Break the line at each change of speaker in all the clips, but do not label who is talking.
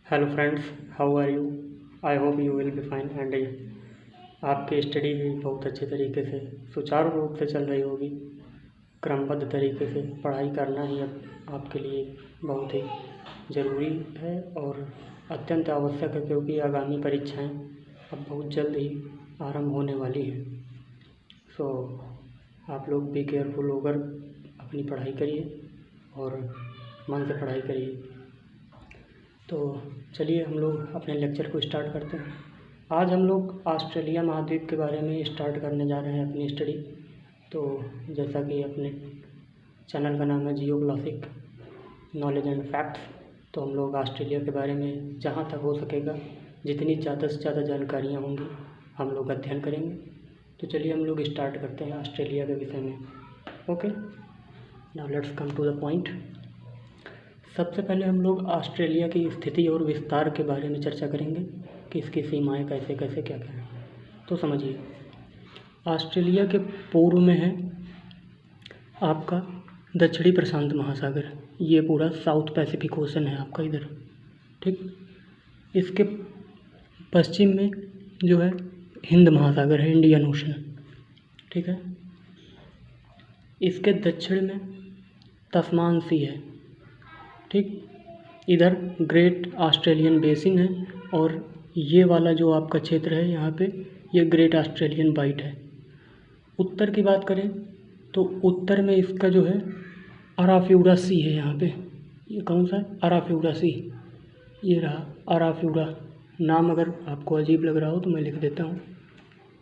Hello friends, how are you? I hope you will be fine and आपकी study भी बहुत अच्छे तरीके से सुचारू रूप से चल रही होगी। क्रमबद्ध तरीके से पढ़ाई करना ही अब आपके लिए बहुत ही ज़रूरी है और अत्यंत आवश्यक है, क्योंकि आगामी परीक्षाएं अब बहुत जल्द ही आरंभ होने वाली हैं। सो आप लोग बी केयरफुल होकर अपनी पढ़ाई करिए और मन से पढ़ाई करिए। तो चलिए हम लोग अपने लेक्चर को स्टार्ट करते हैं। आज हम लोग ऑस्ट्रेलिया महाद्वीप के बारे में स्टार्ट करने जा रहे हैं अपनी स्टडी। तो जैसा कि अपने चैनल का नाम है जियो क्लासिक नॉलेज एंड फैक्ट्स, तो हम लोग ऑस्ट्रेलिया के बारे में जहाँ तक हो सकेगा जितनी ज़्यादा से ज़्यादा जानकारियाँ होंगी हम लोग अध्ययन करेंगे। तो चलिए हम लोग स्टार्ट करते हैं ऑस्ट्रेलिया के विषय में। Okay, now let's come to the point. सबसे पहले हम लोग ऑस्ट्रेलिया की स्थिति और विस्तार के बारे में चर्चा करेंगे कि इसकी सीमाएं कैसे कैसे क्या क्या हैं। तो समझिए, ऑस्ट्रेलिया के पूर्व में है आपका दक्षिणी प्रशांत महासागर। ये पूरा साउथ पैसिफिक ओशन है आपका इधर, ठीक। इसके पश्चिम में जो है हिंद महासागर है, इंडियन ओशन, ठीक है। इसके दक्षिण में तस्मान सी है, ठीक। इधर ग्रेट ऑस्ट्रेलियन बेसिन है और ये वाला जो आपका क्षेत्र है यहाँ पे ये ग्रेट ऑस्ट्रेलियन बाइट है। उत्तर की बात करें तो उत्तर में इसका जो है अराफ्यूरा सी है। यहाँ पे ये कौन सा है? अराफ्यूरा सी। ये रहा अराफ्यूरा। नाम अगर आपको अजीब लग रहा हो तो मैं लिख देता हूँ,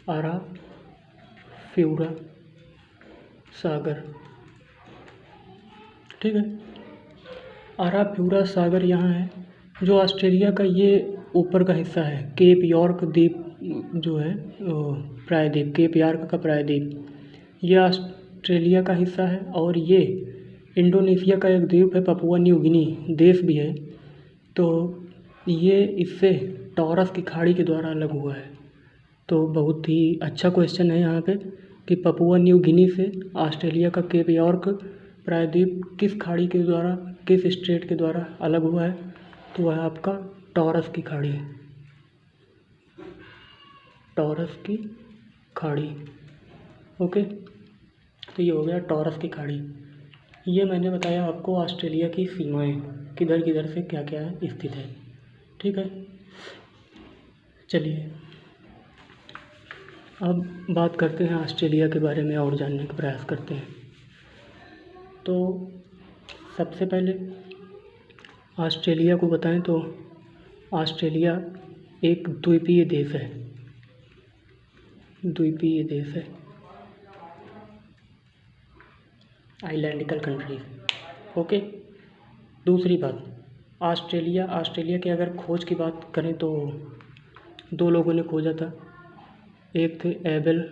अराफ्यूरा सागर, ठीक है। अराफ्यूरा सागर यहाँ है। जो ऑस्ट्रेलिया का ये ऊपर का हिस्सा है, केप यॉर्क द्वीप जो है प्रायद्वीप, केप यॉर्क का प्रायद्वीप, ये ऑस्ट्रेलिया का हिस्सा है। और ये इंडोनेशिया का एक द्वीप है, पपुआ न्यू गिनी देश भी है। तो ये इससे टॉरस की खाड़ी के द्वारा अलग हुआ है। तो बहुत ही अच्छा क्वेश्चन है यहाँ पे कि पपुआ न्यू गिनी से ऑस्ट्रेलिया का केप यॉर्क प्रायद्वीप किस खाड़ी के द्वारा, किस स्ट्रेट के द्वारा अलग हुआ है? तो वह आपका टॉरस की खाड़ी, टॉरस की खाड़ी। ओके, तो ये हो गया टॉरस की खाड़ी। ये मैंने बताया आपको ऑस्ट्रेलिया की सीमाएं किधर किधर से क्या क्या स्थित है, ठीक है। चलिए अब बात करते हैं ऑस्ट्रेलिया के बारे में और जानने का प्रयास करते हैं। तो सबसे पहले ऑस्ट्रेलिया को बताएं तो ऑस्ट्रेलिया एक द्वीपीय देश है, द्वीपीय देश है, आइलैंडिकल कंट्री। ओके, दूसरी बात, ऑस्ट्रेलिया के अगर खोज की बात करें तो दो लोगों ने खोजा था। एक थे एबल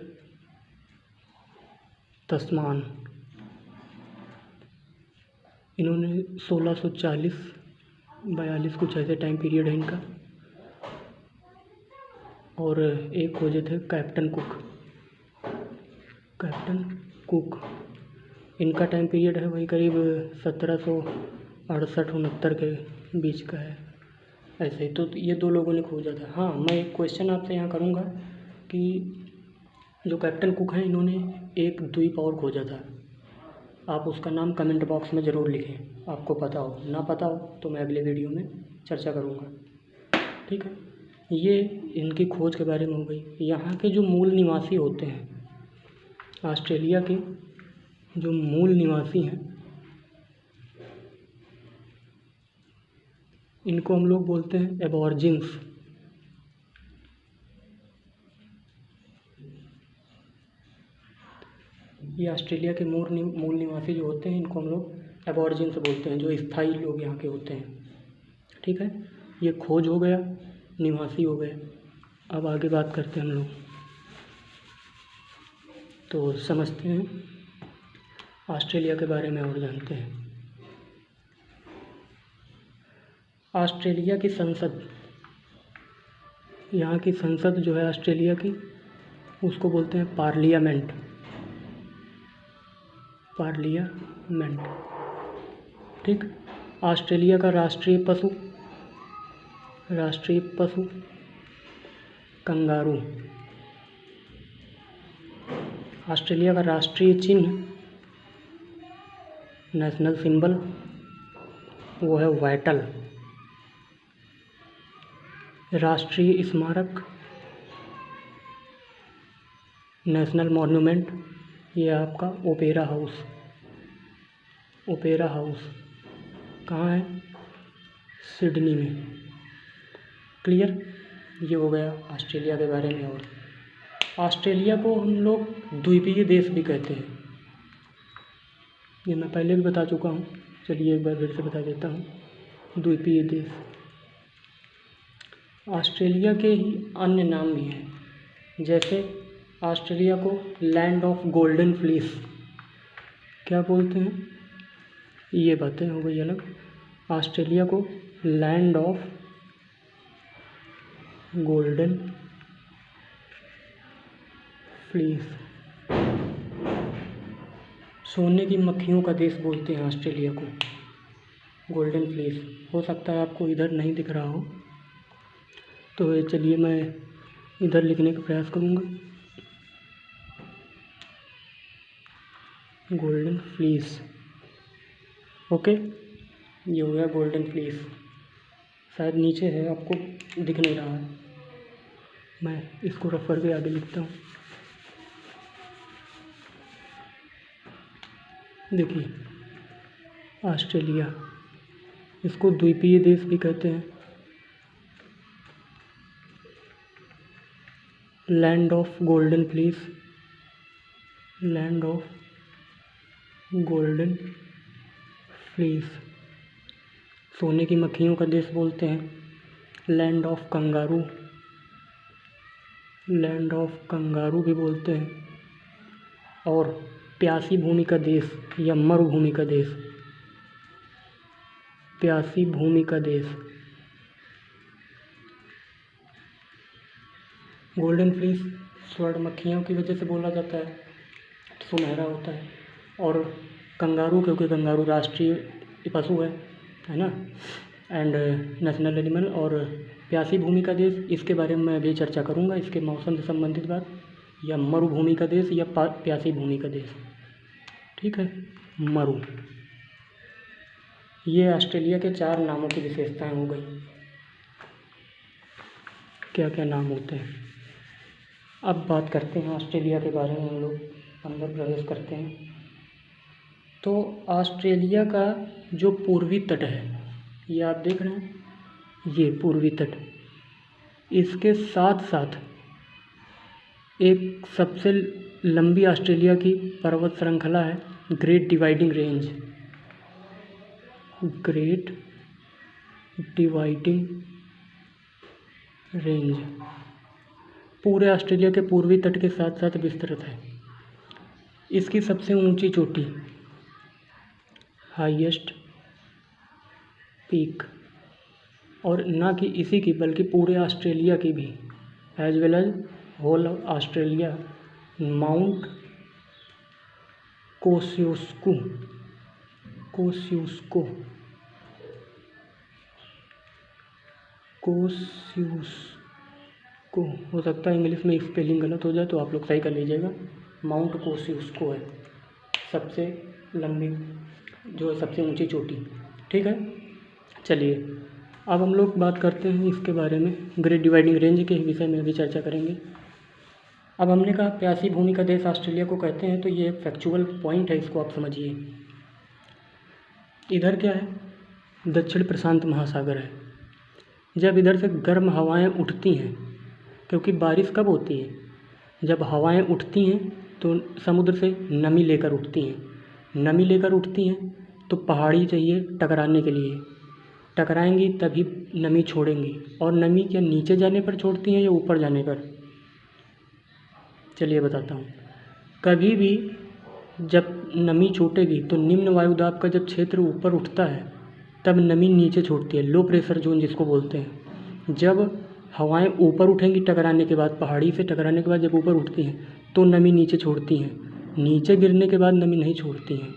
तस्मान, इन्होंने 1640-42 कुछ ऐसे टाइम पीरियड है इनका। और एक खोजे थे कैप्टन कुक, इनका टाइम पीरियड है वही करीब 1768-69 के बीच का है, ऐसे ही। तो ये दो लोगों ने खोजा था। हाँ, मैं एक क्वेश्चन आपसे यहाँ करूँगा कि जो कैप्टन कुक हैं इन्होंने एक द्वीप और खोजा था, आप उसका नाम कमेंट बॉक्स में ज़रूर लिखें। आपको पता हो, ना पता हो तो मैं अगले वीडियो में चर्चा करूँगा, ठीक है। ये इनकी खोज के बारे में हो गई। यहाँ के जो मूल निवासी होते हैं, ऑस्ट्रेलिया के जो मूल निवासी हैं, इनको हम लोग बोलते हैं एबॉर्जिन्स। ये ऑस्ट्रेलिया के मूल निवासी जो होते हैं इनको हम लोग एबॉर्जिन्स बोलते हैं, जो स्थायी लोग यहाँ के होते हैं, ठीक है। ये खोज हो गया, निवासी हो गए। अब आगे बात करते हैं हम लोग। तो समझते हैं ऑस्ट्रेलिया के बारे में और जानते हैं। ऑस्ट्रेलिया की संसद, यहाँ की संसद जो है ऑस्ट्रेलिया की, उसको बोलते हैं पार्लियामेंट, ठीक। ऑस्ट्रेलिया का राष्ट्रीय पशु राष्ट्रीय पशु कंगारू। ऑस्ट्रेलिया का राष्ट्रीय चिन्ह, नेशनल सिंबल, वो है वाइटल। राष्ट्रीय स्मारक, नेशनल मॉन्यूमेंट, ये आपका ओपेरा हाउस। ओपेरा हाउस कहाँ है? सिडनी में। क्लियर? ये हो गया ऑस्ट्रेलिया के बारे में। और ऑस्ट्रेलिया को हम लोग द्वीपीय देश भी कहते हैं, ये मैं पहले भी बता चुका हूँ, चलिए एक बार फिर से बता देता हूँ। द्वीपीय देश। ऑस्ट्रेलिया के ही अन्य नाम भी हैं, जैसे ऑस्ट्रेलिया को लैंड ऑफ गोल्डन फ्लीस क्या बोलते हैं, ये बातें हो गई अलग। ऑस्ट्रेलिया को लैंड ऑफ गोल्डन फ्लीस, सोने की मक्खियों का देश बोलते हैं ऑस्ट्रेलिया को, गोल्डन फ्लीस। हो सकता है आपको इधर नहीं दिख रहा हो, तो चलिए मैं इधर लिखने का प्रयास करूँगा। गोल्डन फ्लीस, ओके, ये हो गया गोल्डन फ्लीस। शायद नीचे है, आपको दिख नहीं रहा है, मैं इसको रेफर के आगे लिखता हूँ। देखिए ऑस्ट्रेलिया, इसको द्वीपीय देश भी कहते हैं। Land of golden fleece, land of golden fleece, सोने की मक्खियों का देश बोलते हैं। Land of kangaroo, land of kangaroo भी बोलते हैं। और प्यासी भूमि का देश या मरुभूमि का देश, प्यासी भूमि का देश। गोल्डन फ्लीस स्वर्ण मक्खियों की वजह से बोला जाता है, सुनहरा होता है। और कंगारू, क्योंकि कंगारू राष्ट्रीय पशु है ना, एंड नेशनल एनिमल। और प्यासी भूमि का देश, इसके बारे में मैं अभी चर्चा करूँगा, इसके मौसम से संबंधित बात, या मरुभूमि का देश या प्यासी भूमि का देश, ठीक है। मरु, ये ऑस्ट्रेलिया के 4 नामों की विशेषताएं हो गई। क्या क्या नाम होते हैं? अब बात करते हैं ऑस्ट्रेलिया के बारे में, हम लोग अंदर प्रवेश करते हैं। तो ऑस्ट्रेलिया का जो पूर्वी तट है, ये आप देख रहे हैं, ये पूर्वी तट, इसके साथ साथ एक सबसे लंबी ऑस्ट्रेलिया की पर्वत श्रृंखला है, great dividing range. Great dividing range पूरे ऑस्ट्रेलिया के पूर्वी तट के साथ साथ विस्तृत है। इसकी सबसे ऊंची चोटी, हाईएस्ट पीक, और ना कि इसी की बल्कि पूरे ऑस्ट्रेलिया की भी, as well as whole Australia, Mount Kosciuszko, Kosciuszko, Kosciuszko, हो सकता है इंग्लिश में स्पेलिंग गलत हो जाए तो आप लोग सही कर लीजिएगा। माउंट कोस्युस्को है सबसे लंबी, जो है सबसे ऊंची चोटी, ठीक है। चलिए अब हम लोग बात करते हैं इसके बारे में, ग्रेट डिवाइडिंग रेंज के विषय में अभी चर्चा करेंगे। अब हमने कहा प्यासी भूमि का देश ऑस्ट्रेलिया को कहते हैं, तो ये एक फैक्चुअल पॉइंट है, इसको आप समझिए। इधर क्या है? दक्षिण प्रशांत महासागर है। जब इधर से गर्म हवाएं उठती हैं, क्योंकि बारिश कब होती है? जब हवाएं उठती हैं तो समुद्र से नमी लेकर उठती हैं। नमी लेकर उठती हैं तो पहाड़ी चाहिए टकराने के लिए, टकराएंगी तभी नमी छोड़ेंगी। और नमी क्या नीचे जाने पर छोड़ती हैं या ऊपर जाने पर? चलिए बताता हूँ। कभी भी जब नमी छूटेगी तो निम्न वायुदाब का जब क्षेत्र ऊपर उठता है तब नमी नीचे छोड़ती है, लो प्रेशर जोन जिसको बोलते हैं। जब हवाएं ऊपर उठेंगी टकराने के बाद, पहाड़ी से टकराने के बाद जब ऊपर उठती हैं तो नमी नीचे छोड़ती हैं, नीचे गिरने के बाद नमी नहीं छोड़ती हैं।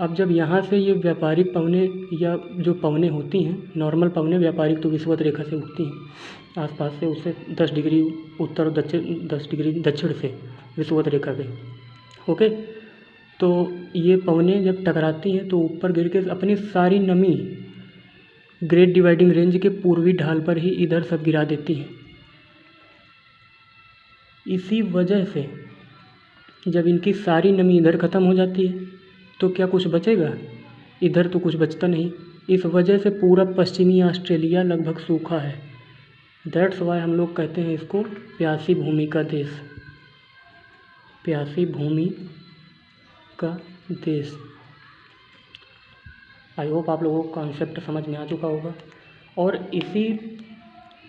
अब जब यहाँ से ये व्यापारिक पवने या जो पवने होती हैं, नॉर्मल पवने, व्यापारिक तो विषुवत रेखा से उठती हैं आसपास से, उससे 10 डिग्री उत्तर और दक्षिण, 10 डिग्री दक्षिण से विषुवत रेखा के। ओके, तो ये पवने जब टकराती हैं तो ऊपर गिर के अपनी सारी नमी ग्रेट डिवाइडिंग रेंज के पूर्वी ढाल पर ही इधर सब गिरा देती हैं। इसी वजह से जब इनकी सारी नमी इधर ख़त्म हो जाती है तो क्या कुछ बचेगा? इधर तो कुछ बचता नहीं। इस वजह से पूरा पश्चिमी ऑस्ट्रेलिया लगभग सूखा है। दैट्स वाई हम लोग कहते हैं इसको प्यासी भूमि का देश, प्यासी भूमि का देश। आई होप आप लोगों को कॉन्सेप्ट समझ में आ चुका होगा। और इसी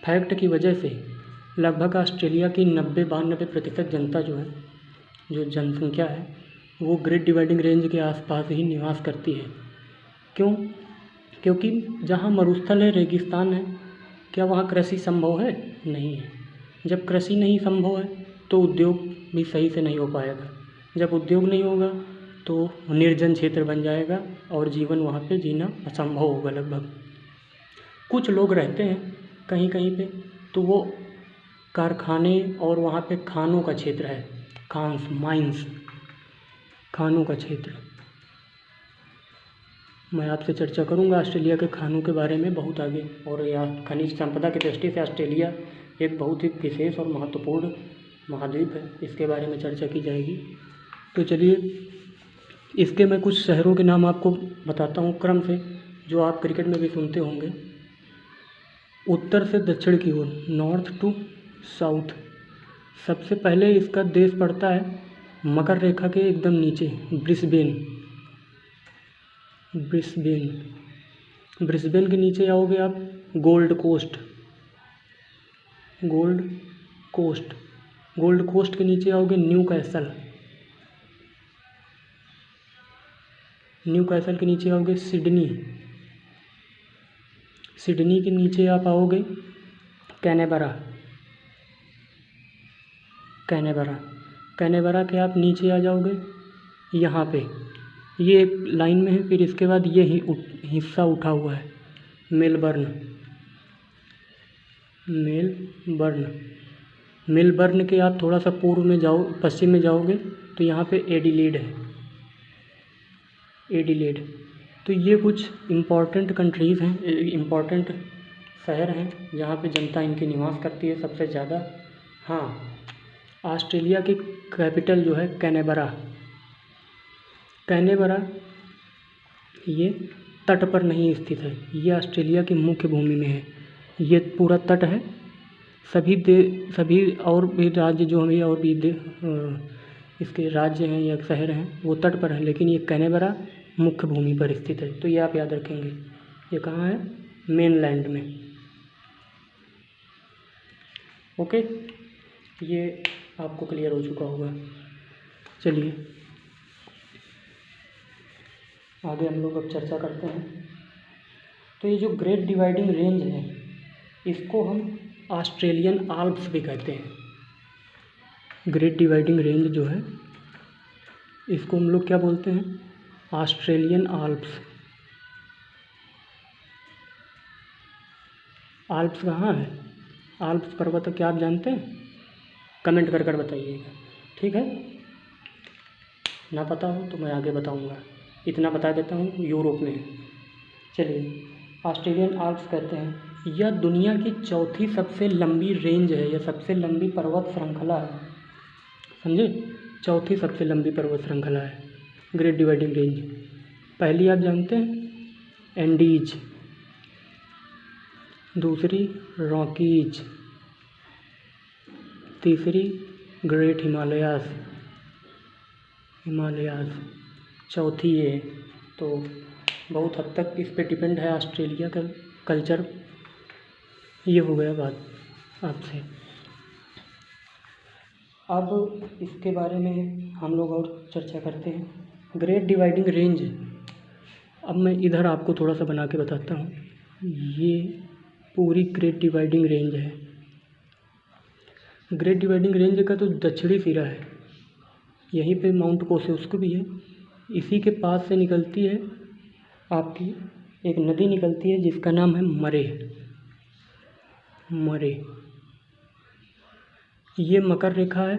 फैक्ट की वजह से लगभग ऑस्ट्रेलिया की 90-92% जनता जो है, जो जनसंख्या है, वो ग्रेट डिवाइडिंग रेंज के आसपास ही निवास करती है। क्यों? क्योंकि जहाँ मरुस्थल है, रेगिस्तान है, क्या वहाँ कृषि संभव है? नहीं है। जब कृषि नहीं संभव है तो उद्योग भी सही से नहीं हो पाएगा। जब उद्योग नहीं होगा तो निर्जन क्षेत्र बन जाएगा और जीवन वहाँ पे जीना असंभव होगा लगभग। कुछ लोग रहते हैं कहीं कहीं पे, तो वो कारखाने और वहाँ पे खानों का क्षेत्र है, खान्स, माइंस, खानों का क्षेत्र। मैं आपसे चर्चा करूंगा ऑस्ट्रेलिया के खानों के बारे में बहुत आगे। और यह खनिज संपदा की दृष्टि से ऑस्ट्रेलिया एक बहुत ही विशेष और महत्वपूर्ण महाद्वीप है, इसके बारे में चर्चा की जाएगी। तो चलिए, इसके मैं कुछ शहरों के नाम आपको बताता हूँ क्रम से, जो आप क्रिकेट में भी सुनते होंगे। उत्तर से दक्षिण की ओर, नॉर्थ टू साउथ। सबसे पहले इसका देश पड़ता है मकर रेखा के एकदम नीचे, ब्रिस्बेन। ब्रिस्बेन के नीचे आओगे आप, गोल्ड कोस्ट। गोल्ड कोस्ट के नीचे आओगे न्यू कैसल के नीचे आओगे सिडनी के नीचे आप आओगे कैनबरा के आप नीचे आ जाओगे यहाँ पे, ये एक लाइन में है। फिर इसके बाद ये हिस्सा उठा हुआ है मेलबर्न के आप थोड़ा सा पूर्व में जाओ, पश्चिम में जाओगे तो यहाँ पे एडिलेड है। तो ये कुछ इम्पॉर्टेंट कंट्रीज़ हैं, इम्पॉर्टेंट शहर हैं जहाँ पे जनता इनकी निवास करती है सबसे ज़्यादा। हाँ, ऑस्ट्रेलिया की कैपिटल जो है कैनबरा ये तट पर नहीं स्थित है, ये ऑस्ट्रेलिया की मुख्य भूमि में है। ये पूरा तट है। सभी और भी राज्य जो हैं और भी इसके राज्य हैं या शहर हैं वो तट पर हैं, लेकिन ये कैनबरा मुख्य भूमि पर स्थित है। तो ये आप याद रखेंगे। ये कहाँ है? मेनलैंड में। ओके, ये आपको क्लियर हो चुका होगा। चलिए आगे हम लोग अब चर्चा करते हैं। तो ये जो ग्रेट डिवाइडिंग रेंज है, इसको हम ऑस्ट्रेलियन आल्प्स भी कहते हैं। ग्रेट डिवाइडिंग रेंज जो है, इसको हम लोग क्या बोलते हैं? Australian Alps. आल्प्स कहाँ है? आल्प्स पर्वत क्या आप जानते हैं? कमेंट कर बताइएगा, ठीक है? ना पता हो तो मैं आगे बताऊंगा, इतना बता देता हूँ, यूरोप में है। चलिए, ऑस्ट्रेलियन आल्प्स कहते हैं, यह दुनिया की चौथी सबसे लंबी रेंज है, यह सबसे लंबी पर्वत श्रृंखला है। समझे? चौथी सबसे लंबी पर्वत श्रृंखला है ग्रेट डिवाइडिंग रेंज। पहली आप जानते हैं एंडीज, दूसरी रॉकीज, तीसरी ग्रेट हिमालयाज, चौथी ये। तो बहुत हद तक इस पे डिपेंड है ऑस्ट्रेलिया का कल्चर। ये हो गया बात आपसे। अब इसके बारे में हम लोग और चर्चा करते हैं। ग्रेट डिवाइडिंग रेंज, अब मैं इधर आपको थोड़ा सा बना के बताता हूँ। ये पूरी ग्रेट डिवाइडिंग रेंज है। ग्रेट डिवाइडिंग रेंज का तो दक्षिणी सिरा है, यहीं पे माउंट कोसेस्कू भी है, इसी के पास से निकलती है आपकी एक नदी निकलती है जिसका नाम है मरे। मरे ये मकर रेखा है।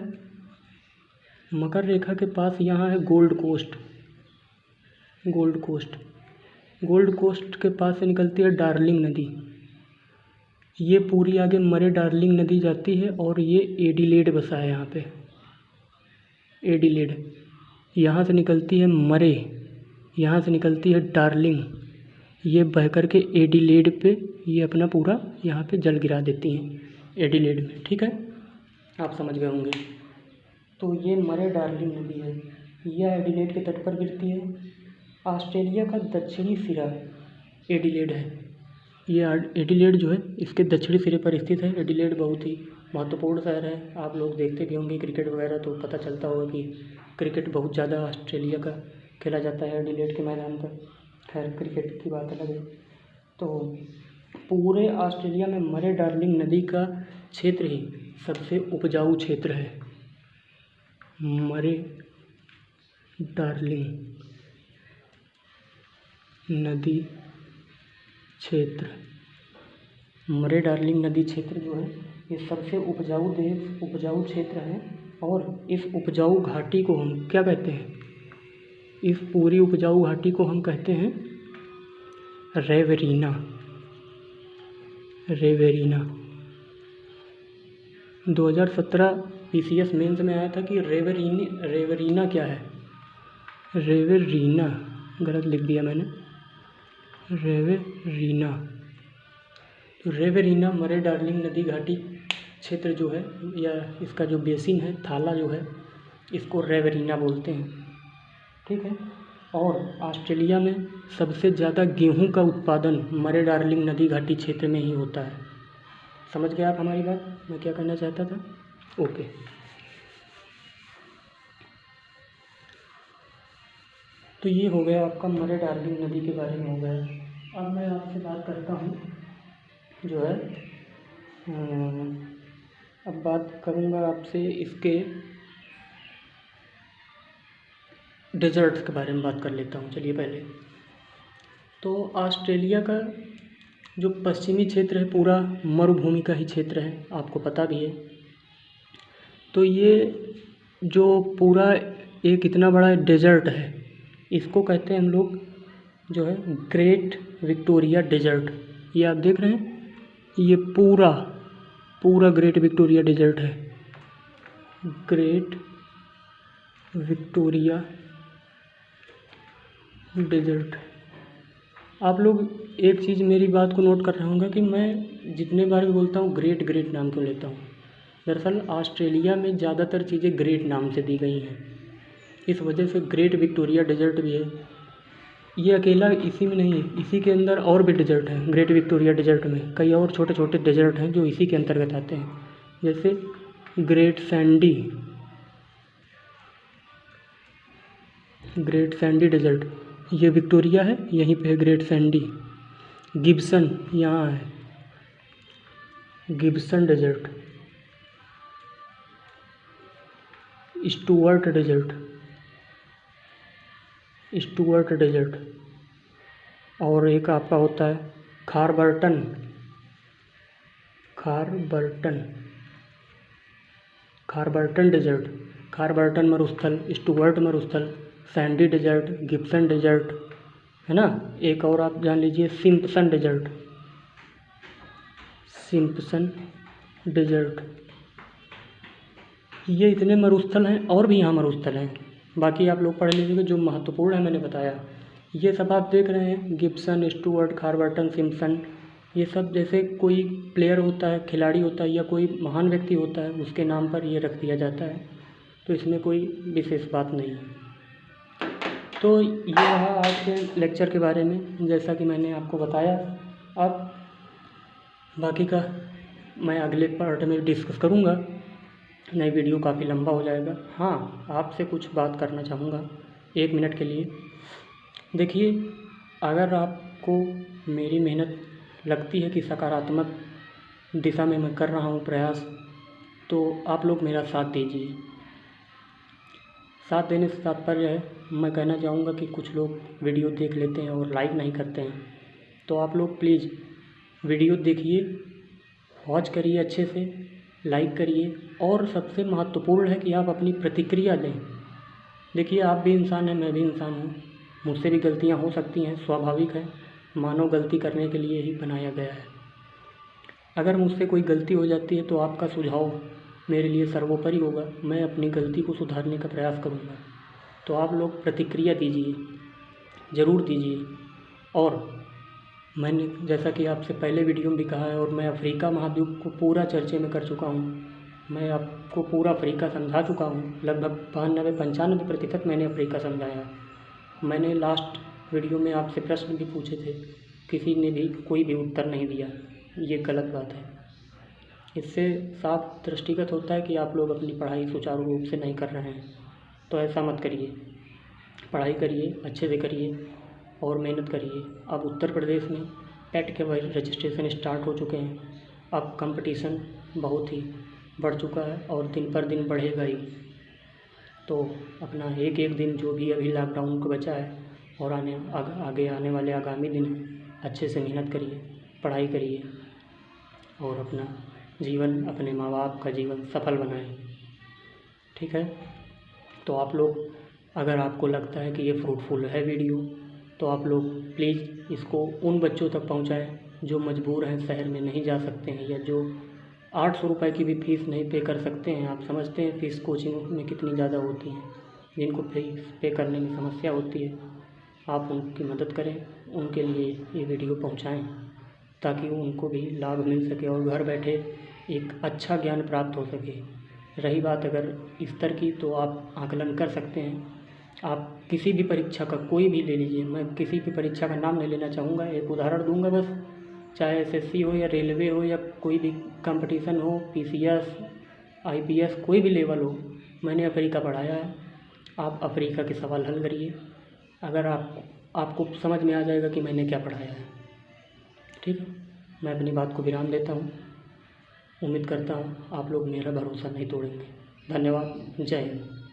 मकर रेखा के पास यहाँ है Gold Coast. Gold Coast Gold Coast के पास से निकलती है डार्लिंग नदी। ये पूरी आगे मरे डार्लिंग नदी जाती है और ये एडिलेड बसा है यहाँ पे। एडिलेड यहाँ से निकलती है मरे, यहाँ से निकलती है डार्लिंग, ये बह कर के एडिलेड पे ये अपना पूरा यहाँ पे जल गिरा देती हैं एडिलेड में। ठीक है, आप समझ गए होंगे। तो ये मरे डार्लिंग नदी है, यह एडिलेड के तट पर गिरती है। ऑस्ट्रेलिया का दक्षिणी सिरा एडिलेड है। ये एडिलेड जो है इसके दक्षिणी सिरे पर स्थित है। एडिलेड बहुत ही महत्वपूर्ण शहर है। आप लोग देखते भी होंगे क्रिकेट वगैरह, तो पता चलता होगा कि क्रिकेट बहुत ज़्यादा ऑस्ट्रेलिया का खेला जाता है एडिलेड के मैदान पर। खैर क्रिकेट की बात अलग है। तो पूरे ऑस्ट्रेलिया में मरे डार्लिंग नदी का क्षेत्र ही सबसे उपजाऊ क्षेत्र है। मरे डार्लिंग नदी क्षेत्र, मरे डार्लिंग नदी क्षेत्र जो है ये सबसे उपजाऊ क्षेत्र है। और इस उपजाऊ घाटी को हम क्या कहते हैं? इस पूरी उपजाऊ घाटी को हम कहते हैं रेवेरिना। रेवेरिना 2017 PCS मेंस में आया था कि रेवेरिना क्या है। रेवेरिना गलत लिख दिया मैंने, रेवेरिना। तो रेवेरिना मरे डार्लिंग नदी घाटी क्षेत्र जो है, या इसका जो बेसिन है, थाला जो है, इसको रेवेरिना बोलते हैं। ठीक है। और ऑस्ट्रेलिया में सबसे ज़्यादा गेहूं का उत्पादन मरे डार्लिंग नदी घाटी क्षेत्र में ही होता है। समझ गए आप हमारी बात, मैं क्या करना चाहता था? ओके। तो ये हो गया आपका मरे डार्लिंग नदी के बारे में हो गया। अब मैं आपसे बात करता हूँ जो है, अब बात करूँगा आपसे इसके डेजर्ट्स के बारे में बात कर लेता हूँ। चलिए पहले तो ऑस्ट्रेलिया का जो पश्चिमी क्षेत्र है पूरा मरुभूमि का ही क्षेत्र है, आपको पता भी है। तो ये जो पूरा एक इतना बड़ा डेजर्ट है, इसको कहते हैं हम लोग जो है ग्रेट विक्टोरिया डेजर्ट। ये आप देख रहे हैं, ये पूरा ग्रेट विक्टोरिया डेजर्ट है। Great Victoria Desert. आप लोग एक चीज़ मेरी बात को नोट कर रहे होंगे कि मैं जितने बार भी बोलता हूँ ग्रेट नाम क्यों लेता हूँ। दरअसल ऑस्ट्रेलिया में ज़्यादातर चीज़ें ग्रेट नाम से दी गई हैं, इस वजह से ग्रेट विक्टोरिया डेजर्ट भी है। ये अकेला इसी में नहीं है, इसी के अंदर और भी डेजर्ट हैं। ग्रेट विक्टोरिया डेजर्ट में कई और छोटे छोटे डेजर्ट हैं जो इसी के अंतर्गत आते हैं, जैसे ग्रेट सैंडी डेजर्ट, ये विक्टोरिया है, यहीं पे है ग्रेट सैंडी। गिब्सन यहाँ है, गिब्सन डेजर्ट। Stuart desert. और एक आपका होता है खारबर्टन डेजर्ट। खारबर्टन मरुस्थल, स्टुअर्ट मरुस्थल, सैंडी डेजर्ट, गिब्सन डेजर्ट, है ना। एक और आप जान लीजिए सिम्पसन डेजर्ट। ये इतने मरुस्थल हैं, और भी यहाँ मरुस्थल हैं, बाकी आप लोग पढ़ लीजिएगा। जो महत्वपूर्ण है मैंने बताया, ये सब आप देख रहे हैं, गिब्सन, स्टुअर्ट, खारबर्टन, सिम्पसन। ये सब जैसे कोई प्लेयर होता है, खिलाड़ी होता है, या कोई महान व्यक्ति होता है, उसके नाम पर ये रख दिया जाता है। तो इसमें कोई विशेष बात नहीं है। तो ये रहा आज के लेक्चर के बारे में, जैसा कि मैंने आपको बताया। अब बाकी का मैं अगले पार्ट में डिस्कस करूँगा, नई वीडियो काफ़ी लंबा हो जाएगा। हाँ, आपसे कुछ बात करना चाहूँगा 1 मिनट के लिए। देखिए, अगर आपको मेरी मेहनत लगती है कि सकारात्मक दिशा में मैं कर रहा हूँ प्रयास, तो आप लोग मेरा साथ दीजिए। साथ देने से तात्पर्य है, मैं कहना चाहूँगा कि कुछ लोग वीडियो देख लेते हैं और लाइक नहीं करते हैं, तो आप लोग प्लीज़ वीडियो देखिए, वॉच करिए अच्छे से, लाइक करिए, और सबसे महत्वपूर्ण है कि आप अपनी प्रतिक्रिया दें। देखिए, आप भी इंसान हैं, मैं भी इंसान हूँ, मुझसे भी गलतियाँ हो सकती हैं, स्वाभाविक है, मानव गलती करने के लिए ही बनाया गया है। अगर मुझसे कोई गलती हो जाती है तो आपका सुझाव मेरे लिए सर्वोपरि होगा, मैं अपनी गलती को सुधारने का प्रयास करूँगा। तो आप लोग प्रतिक्रिया दीजिए, ज़रूर दीजिए। और मैंने जैसा कि आपसे पहले वीडियो में भी कहा है, और मैं अफ्रीका महाद्वीप को पूरा चर्चे में कर चुका हूँ, मैं आपको पूरा अफ्रीका समझा चुका हूँ, लगभग 95-95% मैंने अफ्रीका समझाया है। मैंने लास्ट वीडियो में आपसे प्रश्न भी पूछे थे, किसी ने भी कोई भी उत्तर नहीं दिया, ये गलत बात है। इससे साफ दृष्टिगत होता है कि आप लोग अपनी पढ़ाई सुचारू रूप से नहीं कर रहे हैं। तो ऐसा मत करिए, पढ़ाई करिए, अच्छे से करिए और मेहनत करिए। अब उत्तर प्रदेश में टेट के रजिस्ट्रेशन स्टार्ट हो चुके हैं। अब कंपटीशन बहुत ही बढ़ चुका है और दिन पर दिन बढ़ेगा ही। तो अपना एक एक दिन जो भी अभी लॉकडाउन को बचा है और आगे आने वाले आगामी दिन अच्छे से मेहनत करिए, पढ़ाई करिए और अपना जीवन, अपने माँ बाप का जीवन सफल बनाएं। ठीक है, तो आप लोग, अगर आपको लगता है कि ये फ्रूटफुल है वीडियो, तो आप लोग प्लीज़ इसको उन बच्चों तक पहुंचाएं जो मजबूर हैं, शहर में नहीं जा सकते हैं, या जो 800 रुपये की भी फ़ीस नहीं पे कर सकते हैं। आप समझते हैं फ़ीस कोचिंग में कितनी ज़्यादा होती है, जिनको फीस पे करने में समस्या होती है। आप उनकी मदद करें, उनके लिए ये वीडियो पहुंचाएं ताकि उनको भी लाभ मिल सके और घर बैठे एक अच्छा ज्ञान प्राप्त हो सके। रही बात अगर स्तर की, तो आप आकलन कर सकते हैं। आप किसी भी परीक्षा का कोई भी ले लीजिए, मैं किसी भी परीक्षा का नाम नहीं लेना चाहूँगा, एक उदाहरण दूंगा बस। चाहे एसएससी हो या रेलवे हो या कोई भी कंपटीशन हो, पीसीएस, आईपीएस, कोई भी लेवल हो, मैंने अफ्रीका पढ़ाया है। आप अफ्रीका के सवाल हल करिए, अगर आपको समझ में आ जाएगा कि मैंने क्या पढ़ाया है। ठीक है, मैं अपनी बात को विराम देता हूँ। उम्मीद करता हूँ आप लोग मेरा भरोसा नहीं तोड़ेंगे। धन्यवाद, जय हिंद।